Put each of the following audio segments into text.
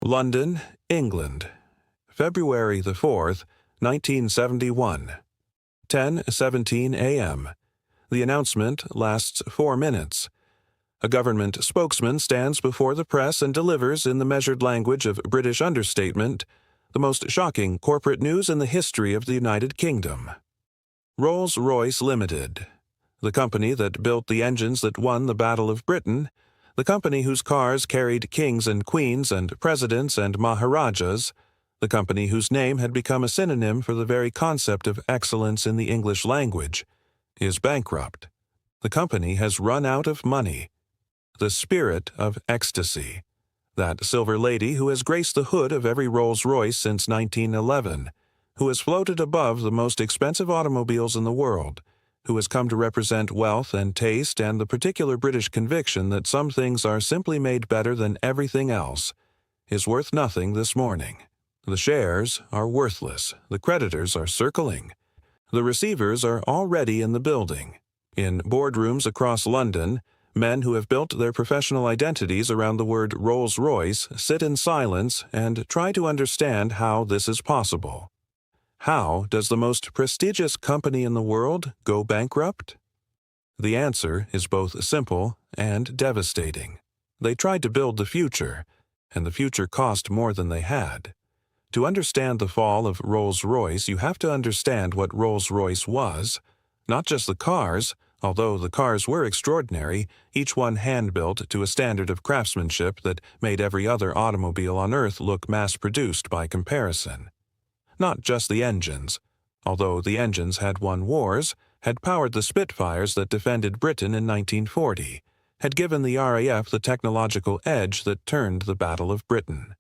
London, England, February the 4th, 1971. 10:17 a.m. The announcement lasts 4 minutes. A government spokesman stands before the press and delivers, in the measured language of British understatement, the most shocking corporate news in the history of the United Kingdom. Rolls-Royce Limited, the company that built the engines that won the Battle of Britain, the company whose cars carried kings and queens and presidents and maharajas, the company whose name had become a synonym for the very concept of excellence in the English language, is bankrupt. The company has run out of money. The spirit of ecstasy, that silver lady who has graced the hood of every Rolls-Royce since 1911, who has floated above the most expensive automobiles in the world, who has come to represent wealth and taste and the particular British conviction that some things are simply made better than everything else, is worth nothing this morning. The shares are worthless. The creditors are circling. The receivers are already in the building. In boardrooms across London, men who have built their professional identities around the word Rolls-Royce sit in silence and try to understand how this is possible. How does the most prestigious company in the world go bankrupt? The answer is both simple and devastating. They tried to build the future, and the future cost more than they had. To understand the fall of Rolls-Royce, you have to understand what Rolls-Royce was. Not just the cars, although the cars were extraordinary, each one hand-built to a standard of craftsmanship that made every other automobile on Earth look mass-produced by comparison. Not just the engines, although the engines had won wars, had powered the Spitfires that defended Britain in 1940, had given the RAF the technological edge that turned the Battle of Britain.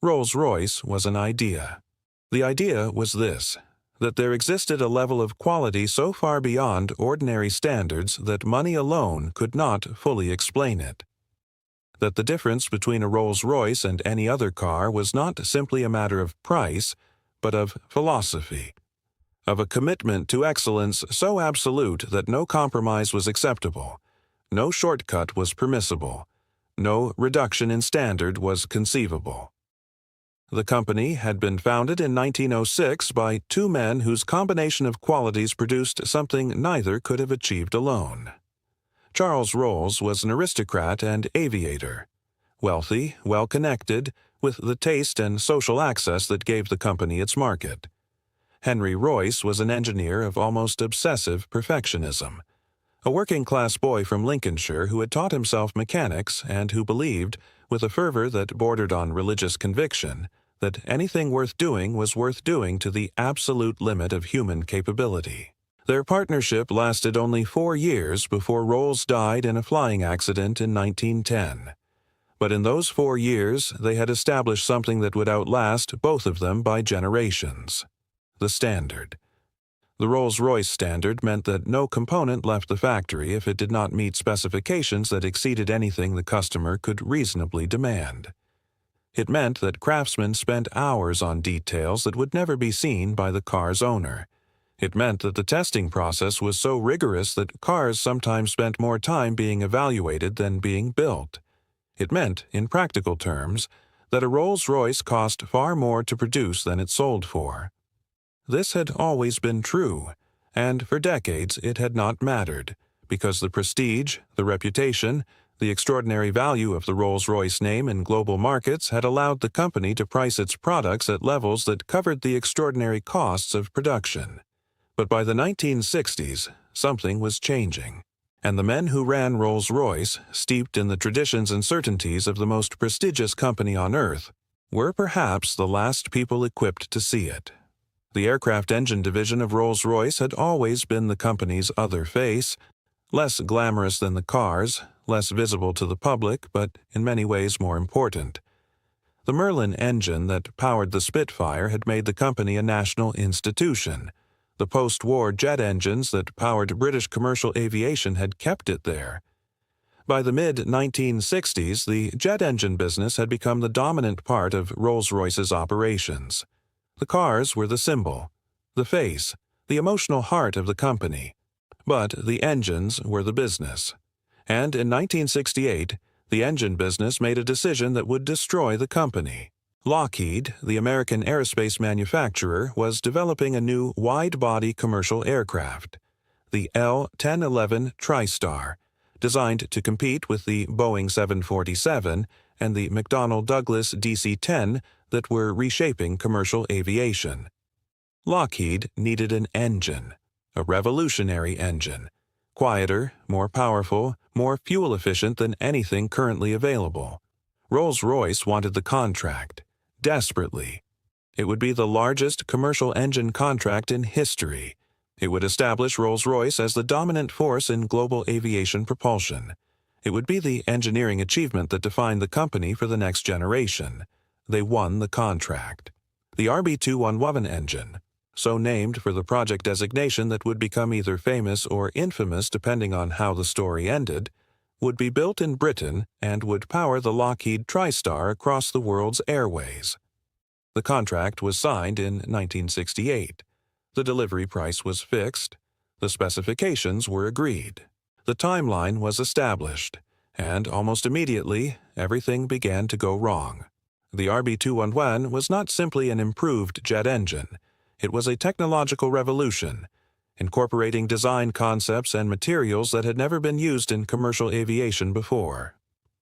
Rolls-Royce was an idea. The idea was this, that there existed a level of quality so far beyond ordinary standards that money alone could not fully explain it. That the difference between a Rolls-Royce and any other car was not simply a matter of price, but of philosophy, of a commitment to excellence so absolute that no compromise was acceptable, no shortcut was permissible, no reduction in standard was conceivable. The company had been founded in 1906 by two men whose combination of qualities produced something neither could have achieved alone. Charles Rolls was an aristocrat and aviator, wealthy, well-connected, with the taste and social access that gave the company its market. Henry Royce was an engineer of almost obsessive perfectionism, a working-class boy from Lincolnshire who had taught himself mechanics and who believed, with a fervor that bordered on religious conviction, that anything worth doing was worth doing to the absolute limit of human capability. Their partnership lasted only 4 years before Rolls died in a flying accident in 1910. But in those 4 years, they had established something that would outlast both of them by generations: the standard. The Rolls-Royce standard meant that no component left the factory if it did not meet specifications that exceeded anything the customer could reasonably demand. It meant that craftsmen spent hours on details that would never be seen by the car's owner. It meant that the testing process was so rigorous that cars sometimes spent more time being evaluated than being built. It meant, in practical terms, that a Rolls-Royce cost far more to produce than it sold for. This had always been true, and for decades it had not mattered, because the prestige, the reputation, the extraordinary value of the Rolls-Royce name in global markets had allowed the company to price its products at levels that covered the extraordinary costs of production. But by the 1960s, something was changing, and the men who ran Rolls-Royce, steeped in the traditions and certainties of the most prestigious company on Earth, were perhaps the last people equipped to see it. The aircraft engine division of Rolls-Royce had always been the company's other face, less glamorous than the cars, less visible to the public, but in many ways more important. The Merlin engine that powered the Spitfire had made the company a national institution. The post-war jet engines that powered British commercial aviation had kept it there. By the mid-1960s, the jet engine business had become the dominant part of Rolls-Royce's operations. The cars were the symbol, the face, the emotional heart of the company, but the engines were the business. And in 1968, The engine business made a decision that would destroy the company. Lockheed, the American aerospace manufacturer, was developing a new wide-body commercial aircraft, the L-1011 TriStar, designed to compete with the Boeing 747 and the McDonnell Douglas DC-10 that were reshaping commercial aviation. Lockheed needed an engine, a revolutionary engine, quieter, more powerful, more fuel-efficient than anything currently available. Rolls-Royce wanted the contract, desperately. It would be the largest commercial engine contract in history. It would establish Rolls-Royce as the dominant force in global aviation propulsion. It would be the engineering achievement that defined the company for the next generation. They won the contract. The RB211 engine, so named for the project designation that would become either famous or infamous depending on how the story ended, would be built in Britain and would power the Lockheed TriStar across the world's airways. The contract was signed in 1968. The delivery price was fixed. The specifications were agreed. The timeline was established, and almost immediately, everything began to go wrong. The RB211 was not simply an improved jet engine. It was a technological revolution, incorporating design concepts and materials that had never been used in commercial aviation before.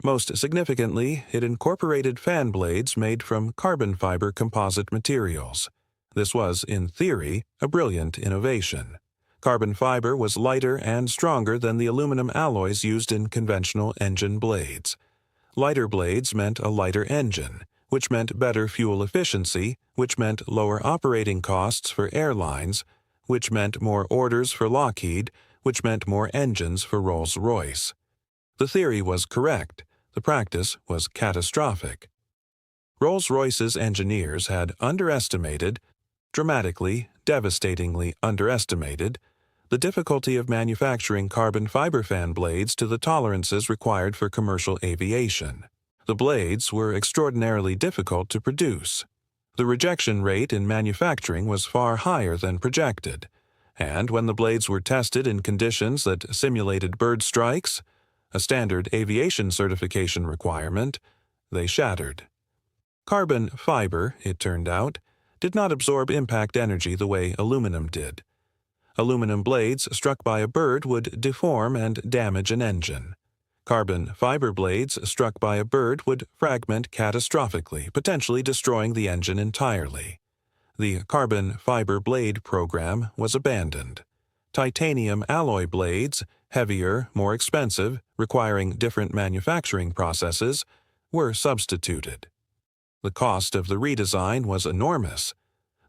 Most significantly, it incorporated fan blades made from carbon fiber composite materials. This was, in theory, a brilliant innovation. Carbon fiber was lighter and stronger than the aluminum alloys used in conventional engine blades. Lighter blades meant a lighter engine, which meant better fuel efficiency, which meant lower operating costs for airlines, which meant more orders for Lockheed, which meant more engines for Rolls-Royce. The theory was correct. The practice was catastrophic. Rolls-Royce's engineers had dramatically, devastatingly underestimated, the difficulty of manufacturing carbon fiber fan blades to the tolerances required for commercial aviation. The blades were extraordinarily difficult to produce. The rejection rate in manufacturing was far higher than projected, and when the blades were tested in conditions that simulated bird strikes, a standard aviation certification requirement, they shattered. Carbon fiber, it turned out, did not absorb impact energy the way aluminum did. Aluminum blades struck by a bird would deform and damage an engine. Carbon fiber blades struck by a bird would fragment catastrophically, potentially destroying the engine entirely. The carbon fiber blade program was abandoned. Titanium alloy blades, heavier, more expensive, requiring different manufacturing processes, were substituted. The cost of the redesign was enormous.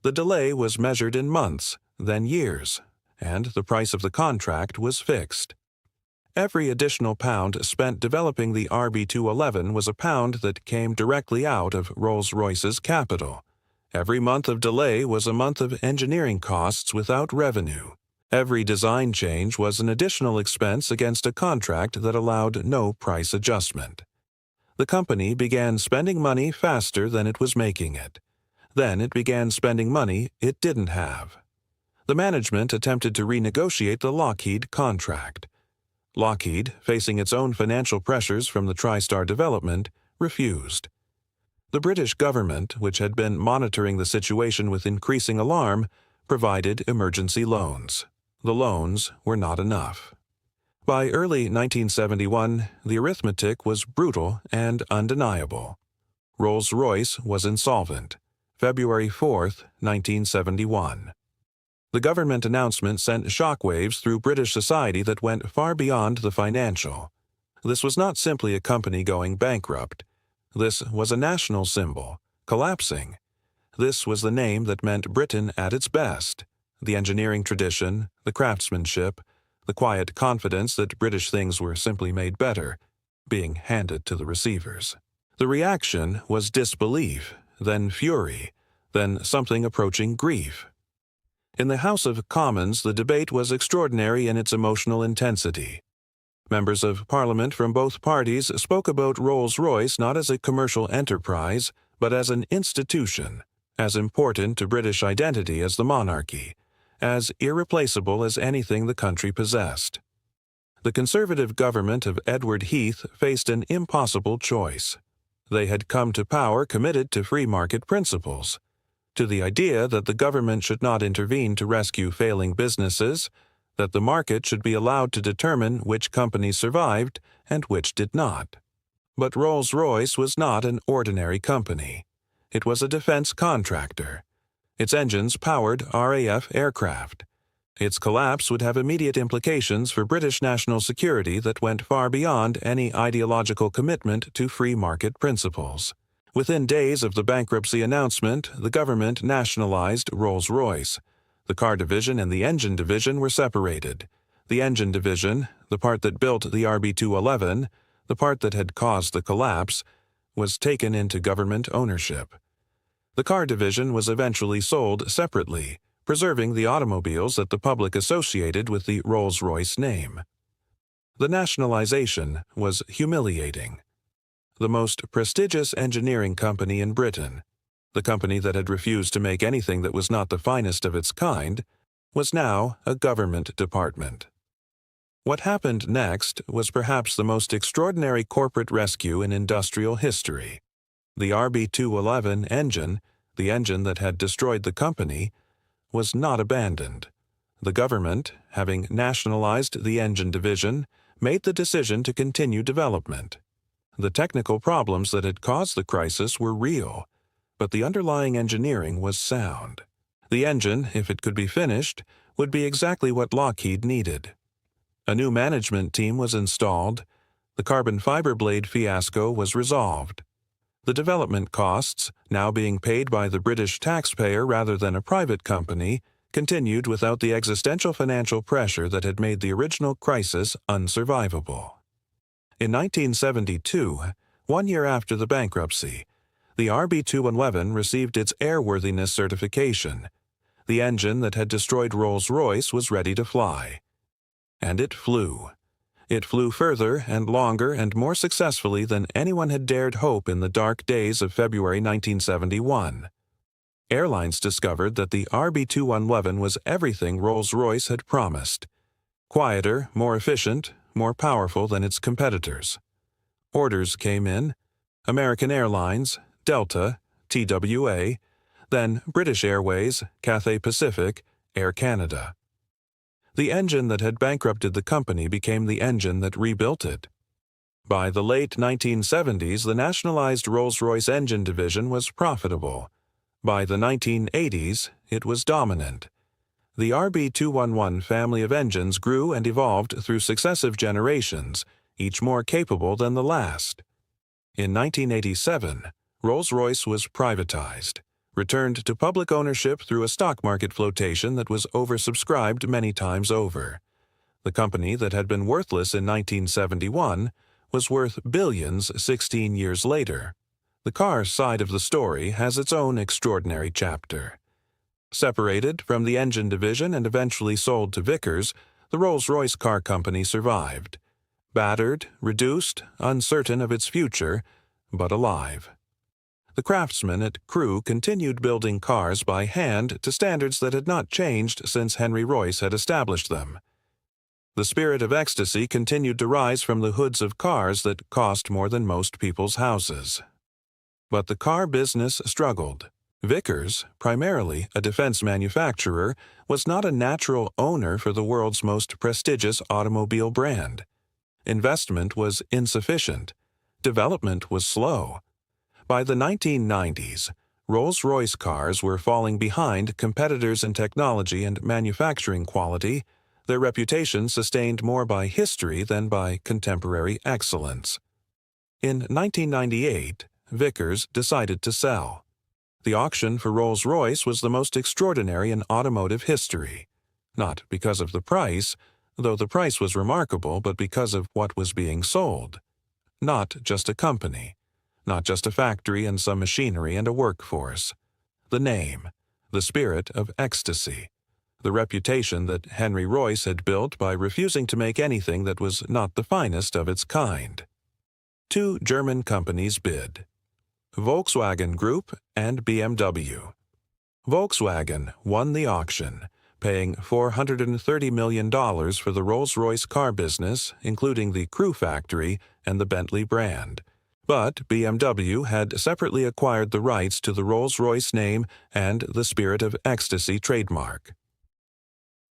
The delay was measured in months, then years, and the price of the contract was fixed. Every additional pound spent developing the RB211 was a pound that came directly out of Rolls-Royce's capital. Every month of delay was a month of engineering costs without revenue. Every design change was an additional expense against a contract that allowed no price adjustment. The company began spending money faster than it was making it. Then it began spending money it didn't have. The management attempted to renegotiate the Lockheed contract. Lockheed, facing its own financial pressures from the TriStar development, refused. The British government, which had been monitoring the situation with increasing alarm, provided emergency loans. The loans were not enough. By early 1971, the arithmetic was brutal and undeniable. Rolls-Royce was insolvent. February 4, 1971. The government announcement sent shockwaves through British society that went far beyond the financial. This was not simply a company going bankrupt. This was a national symbol, collapsing. This was the name that meant Britain at its best. The engineering tradition, the craftsmanship, the quiet confidence that British things were simply made better, being handed to the receivers. The reaction was disbelief, then fury, then something approaching grief. In the House of Commons, the debate was extraordinary in its emotional intensity. Members of Parliament from both parties spoke about Rolls-Royce not as a commercial enterprise, but as an institution, as important to British identity as the monarchy, as irreplaceable as anything the country possessed. The conservative government of Edward Heath faced an impossible choice. They had come to power committed to free market principles, to the idea that the government should not intervene to rescue failing businesses, that the market should be allowed to determine which companies survived and which did not. But Rolls-Royce was not an ordinary company. It was a defense contractor. Its engines powered RAF aircraft. Its collapse would have immediate implications for British national security that went far beyond any ideological commitment to free market principles. Within days of the bankruptcy announcement, the government nationalized Rolls-Royce. The car division and the engine division were separated. The engine division, the part that built the RB211, the part that had caused the collapse, was taken into government ownership. The car division was eventually sold separately, preserving the automobiles that the public associated with the Rolls-Royce name. The nationalization was humiliating. The most prestigious engineering company in Britain, the company that had refused to make anything that was not the finest of its kind, was now a government department. What happened next was perhaps the most extraordinary corporate rescue in industrial history. The RB211 engine, the engine that had destroyed the company, was not abandoned. The government, having nationalized the engine division, made the decision to continue development. The technical problems that had caused the crisis were real, but the underlying engineering was sound. The engine, if it could be finished, would be exactly what Lockheed needed. A new management team was installed. The carbon fiber blade fiasco was resolved. The development costs, now being paid by the British taxpayer rather than a private company, continued without the existential financial pressure that had made the original crisis unsurvivable. In 1972, 1 year after the bankruptcy, the RB211 received its airworthiness certification. The engine that had destroyed Rolls-Royce was ready to fly. And it flew. It flew further and longer and more successfully than anyone had dared hope in the dark days of February 1971. Airlines discovered that the RB211 was everything Rolls-Royce had promised. Quieter, more efficient, more powerful than its competitors. Orders came in: American Airlines, Delta, TWA, then British Airways, Cathay Pacific, Air Canada. The engine that had bankrupted the company became the engine that rebuilt it. By the late 1970s, the nationalized Rolls-Royce engine division was profitable. By the 1980s, it was dominant. The RB211 family of engines grew and evolved through successive generations, each more capable than the last. In 1987, Rolls-Royce was privatized, returned to public ownership through a stock market flotation that was oversubscribed many times over. The company that had been worthless in 1971 was worth billions 16 years later. The car side of the story has its own extraordinary chapter. Separated from the engine division and eventually sold to Vickers, the Rolls-Royce car company survived. Battered, reduced, uncertain of its future, but alive. The craftsmen at Crewe continued building cars by hand to standards that had not changed since Henry Royce had established them. The spirit of ecstasy continued to rise from the hoods of cars that cost more than most people's houses. But the car business struggled. Vickers, primarily a defense manufacturer, was not a natural owner for the world's most prestigious automobile brand. Investment was insufficient. Development was slow. By the 1990s, Rolls-Royce cars were falling behind competitors in technology and manufacturing quality, their reputation sustained more by history than by contemporary excellence. In 1998, Vickers decided to sell. The auction for Rolls-Royce was the most extraordinary in automotive history, not because of the price, though the price was remarkable, but because of what was being sold. Not just a company, not just a factory and some machinery and a workforce. The name, the spirit of ecstasy, the reputation that Henry Royce had built by refusing to make anything that was not the finest of its kind. Two German companies bid: Volkswagen Group and BMW. Volkswagen won the auction, paying $430 million for the Rolls-Royce car business, including the Crewe factory and the Bentley brand. But BMW had separately acquired the rights to the Rolls-Royce name and the Spirit of Ecstasy trademark.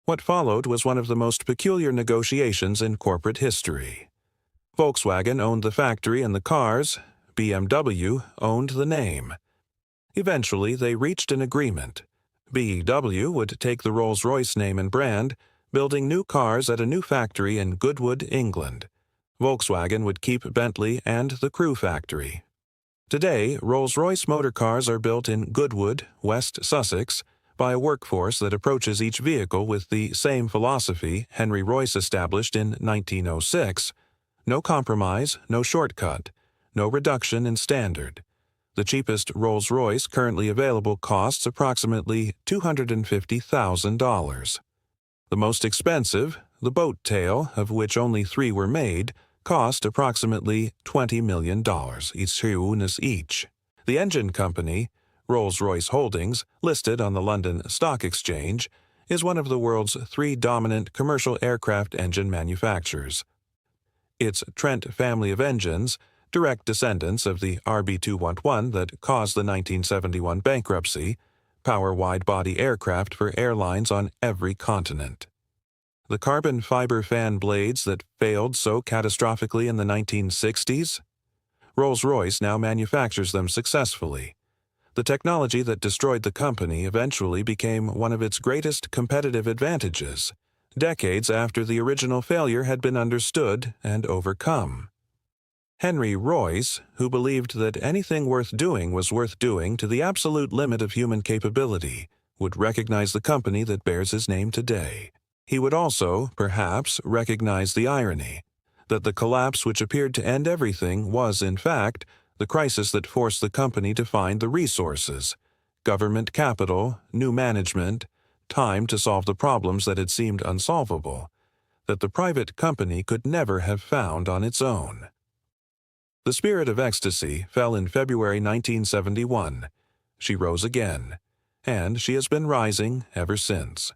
What followed was one of the most peculiar negotiations in corporate history. Volkswagen owned the factory and the cars, BMW owned the name. Eventually, they reached an agreement. BMW would take the Rolls-Royce name and brand, building new cars at a new factory in Goodwood, England. Volkswagen would keep Bentley and the Crewe factory. Today, Rolls-Royce motor cars are built in Goodwood, West Sussex, by a workforce that approaches each vehicle with the same philosophy Henry Royce established in 1906: no compromise, no shortcut, no reduction in standard. The cheapest Rolls-Royce currently available costs approximately $250,000. The most expensive, the boat tail, of which only 3 were made, cost approximately $20 million each. The engine company, Rolls-Royce Holdings, listed on the London Stock Exchange, is one of the world's 3 dominant commercial aircraft engine manufacturers. Its Trent family of engines, direct descendants of the RB211 that caused the 1971 bankruptcy, power wide-body aircraft for airlines on every continent. The carbon fiber fan blades that failed so catastrophically in the 1960s? Rolls-Royce now manufactures them successfully. The technology that destroyed the company eventually became one of its greatest competitive advantages, decades after the original failure had been understood and overcome. Henry Royce, who believed that anything worth doing was worth doing to the absolute limit of human capability, would recognize the company that bears his name today. He would also, perhaps, recognize the irony, that the collapse which appeared to end everything was, in fact, the crisis that forced the company to find the resources, government capital, new management, time to solve the problems that had seemed unsolvable, that the private company could never have found on its own. The Spirit of Ecstasy fell in February 1971. She rose again, and she has been rising ever since.